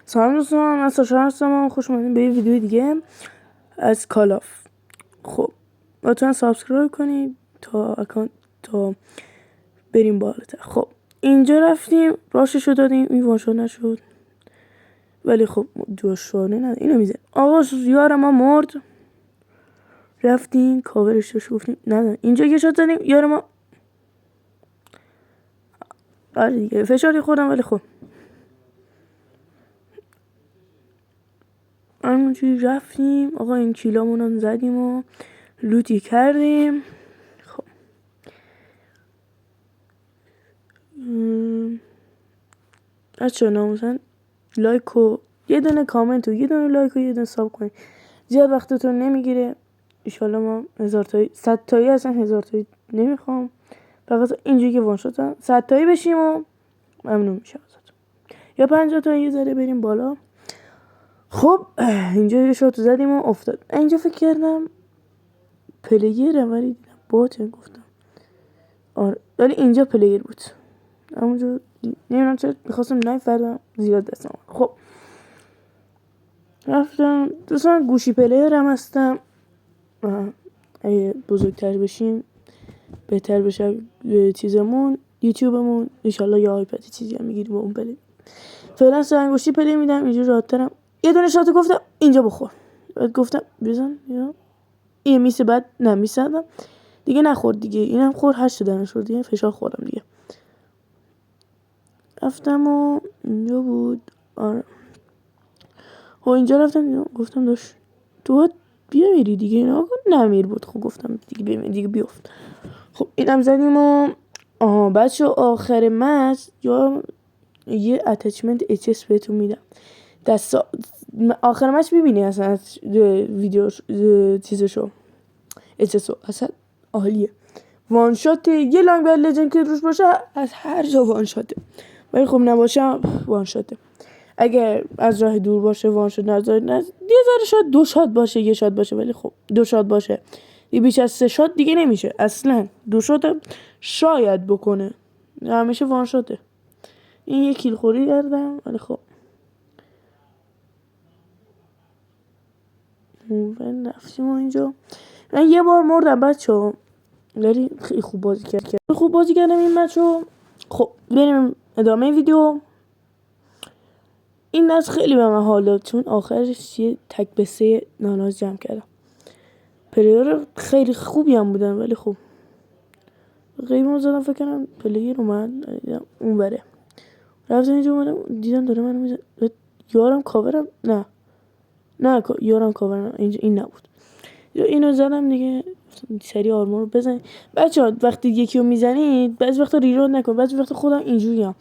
سلام دوستان، من ساشا هستم. خوش اومدین به یه ویدیو دیگه از کالاف. خب لطفا سابسکرایب کنید تا بریم بالاتر. خب اینجا رفتیم راششو دادیم، این وانشو نشد ولی خب جوشانه نه اینو میزه. آقا یار ما مرد، رفتیم کاورش رو گفتیم نه اینجا یه شات زدیم یار ما. آره دیگه فشاری خوردم ولی خب همونجوری رفتیم. آقا این کیلامون هم زدیم و لوتی کردیم. خب بچه‌ها ناموسن لایک و یه دونه کامنت و یه دونه لایک و یه دونه ساب کنید، زیاد وقتتون نمیگیره. ایشالله ما 1000 تایی 100 تایی اصلا 1000 تایی نمیخوام، فقط اینجوری که وان شدن 100 تایی بشیم و ممنون میشم ازتون، یا 50 تایی یه ذره بریم بالا. خب اینجا یه شات زدیم و افتاد. اینجا فکر کردم پلیره ولی دیدم باته، گفتم آره ولی اینجا پلیر بود. همونجا نمیدونم چرا میخواستم نایف بردم زیاد دستم. خب رفتم دوستان گوشی پلیر هم هستم. اگه بزرگتر بشیم بهتر بشه چیزمون یوتیوبمون، انشالله یه آیپد چیزی هم میگیریم با اون پلیر. فعلا سرنگوشتی پلیر میدم اینجا راحت‌ترم. یه دونه شات گفتم اینجا بخور، بعد گفتم بزن یا این میسه، بعد نه میسدم دیگه نخورد دیگه، اینم خورد 8 دونه شد دیگه، فشار خوردم دیگه. رفتم و اینجا بود. آره خب اینجا رفتم گفتم داشت تو بیا میری دیگه، اینا نمیر بود. خب گفتم دیگه بیا دیگه بیفت. خب اینم زدیم و بچه آخر مچ یا یه اتچمنت HS بهتون میدم. آخر مچ ببینی اصلا ویدیو چیزشو HS اصلا عالیه. وان شات یه لانگ بر لجند که روش باشه از هر جا وان شاته، ولی خب نباشه وان شاته. اگر از راه دور باشه وان شات نذارید، یه ذره شاید 2 شات باشه، 1 شات باشه، ولی خب 2 شات باشه یه بیش از 3 شات دیگه نمیشه اصلا. 2 شات شاید بکنه، همیشه وان شاته. این یه کیل خوری کردم ولی خب رفتیم اینجا. من یه بار مردم بچه، ولی خیلی خوب بازی کردم این مچو. خب بریم ادامه ویدیو. این دست خیلی به من حال داد چون آخرش یه تک به 3 ناناز جمع کردم. پلیر خیلی خوبی هم بودن ولی خب غیبمون زدم. فکر کنم پلیر اومد اون بره، رفتم اینجا اومدم دیدم داره منو میزن. یارم کاورم نه یارم کاورم اینجا این نبود. اینو زدم دیگه، سری آرمور رو بزنید. بچه‌ها وقتی یکی رو میزنید بعضی وقتا ریلود نکن، بعضی وقتا خودم اینجوریم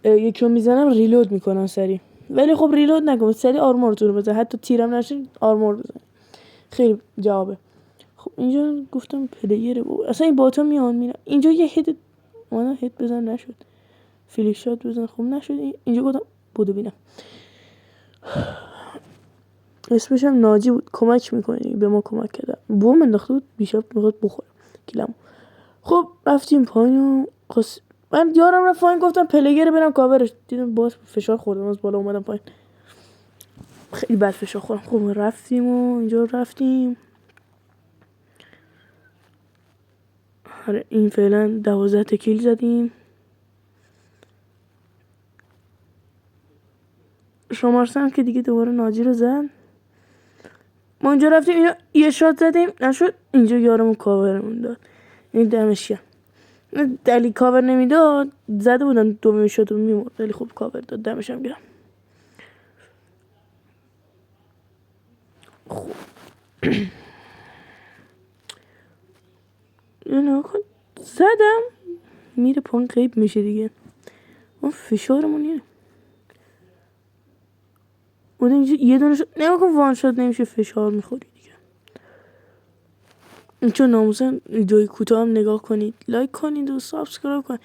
یکی رو میزنم ریلود میکنم سری، ولی خب ریلود نکن، سری آرمورتون رو بزن، حتی تیرم نشین آرمور بزن، خیلی جوابه. خب اینجا گفتم پلیره اصلا این باتا میان میرن. اینجا یه هد اومدم هد بزن نشد، فلیک شات بزن خب نشد. اینجا گفتم بودو بینم اسمش هم ناجی بود، کمک میکنه به ما، کمک کرده بوم انداخته بود بیشاپ میخواد بخوره کلمو. خب رفتیم پایین و من یارم رفت پایین، گفتم پلیر برم کاورش، دیدم باز فشار خوردم از بالا اومدم پایین، خیلی بد فشار خوردم. خب رفتیم و اینجا رفتیم. آره این فعلا 12 کیل زدیم. شمارسم که دیگه دوباره ناجی رو زد. ما اینجا رفتیم اینا یه شات زدیم نشد. اینجا یارمون کاورمون داد، این دمش گرم. دلی کاور نمیداد زده بودن دومین شات رو میمورد، ولی خب کاور داد، دمش هم گرم. خب اینو زدم میره پایین غیب میشه دیگه. اون فشارمون اینه بود. اینجا یه دونه شد نمیکن وان شات نمیشه، فشار میخوری دیگه. چون ناموسن ویدیوی کوتاه هم نگاه کنید، لایک کنید و سابسکرایب کنید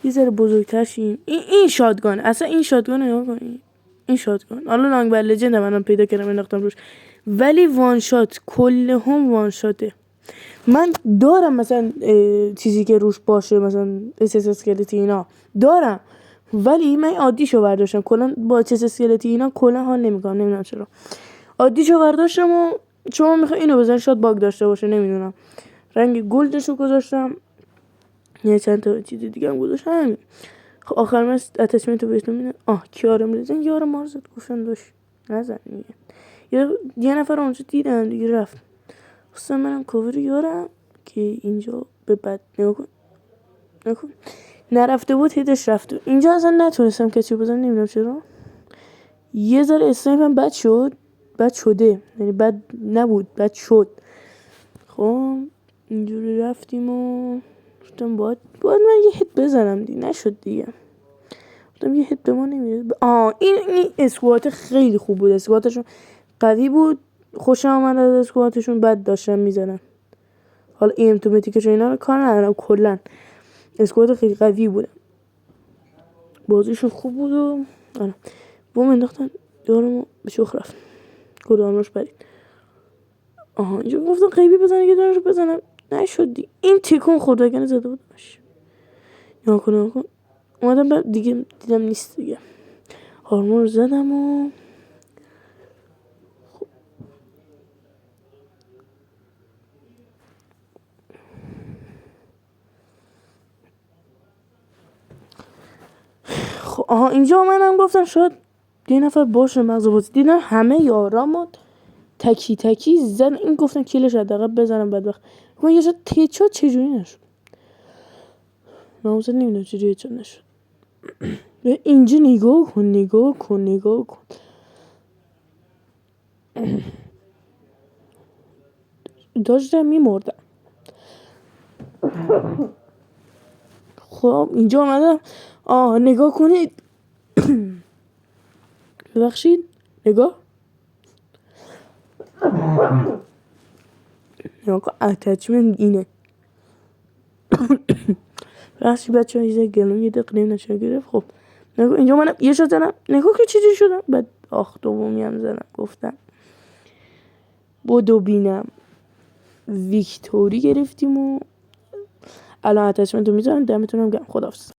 یه ذره بزرگتر شیم. این شاتگان اصلا این شاتگان نگاه کنید، این شاتگان حالا لانگ بر لجند منم پیدا کردم انداختم روش، ولی وان شات کل هم وان شاته. من دارم مثلا چیزی که روش باشه مثلا اس اسکلتی اینا دارم، ولی من عادیشو برداشتم، کلا با چس اسکلتی اینا کلا حال نمیکنم، نمیدونم چرا. عادیشو برداشتم و شما میخوای اینو بزنی شاید باگ داشته باشه، نمیدونم. رنگ گلدشو گذاشتم، یه چند تا چیز دیگه هم گذاشتم، همین. خب آخر من اتچمنتو بهتون میدم. کیارم لیزن یارم ما رو زد، گفتم داشت نزن دیگه. یه نفر اونجا دیدم دیگه رفت. خواستم منم کاور یارم که اینجا به بد نکن نرفته بود، هیدش رفته. اینجا اصلا نتونستم کسی بزنم، نمیدونم چرا. یه ذره اسنایپم بد شده، یعنی بد نبود، بد شد. خب اینجوری رفتیم و گفتم باید من یه هیت بزنم دیگه، نشد دیگه. گفتم یه هیت به ما نمیده. این اسکوات خیلی خوب بود، اسکواتشون قوی بود، خوشم آمد از اسکواتشون. بد داشتن میزنن. حالا این اتوماتیکش اینا رو کار ندارم، کلا اسکوات خیلی قوی بود، بازیشون خوب بود و بوم انداختن یارمو به چخ رفت، گلانوش برید. اینجا گفتم قیبی بزنه که دارشو بزنم، نشد دیگه. این تکون خداگانه زده بود باش. یا کن اومدم بعد دیگه دیدم نیست دیگه. هارمون رو زدم و خب اینجا منم گفتم شاید یه نفر باشه مغز بازی. دیدم همه یارامو تکی زن. این گفتم کیلش حداقل بزنم بعد وقت من یه شد تیچا چجوری نشد. ناموسا نمیدونم چجوری هیچ نشد. اینجا نگاه کن داشتم میمردم. خب اینجا آمدم نگاه کنید. ببخشید نگاه کن اتچمنت اینه. بخشی بچه ها یه گلون یه دقیقه نشه گرفت. خب نگاه اینجا منم یه شات زنم، نگاه که چیزی شدم. بعد دومی هم زنم، گفتم بودو بینم ویکتوری گرفتیم و الان اتچمنت رو میذارم. دمتونم گرم، خداحافظ.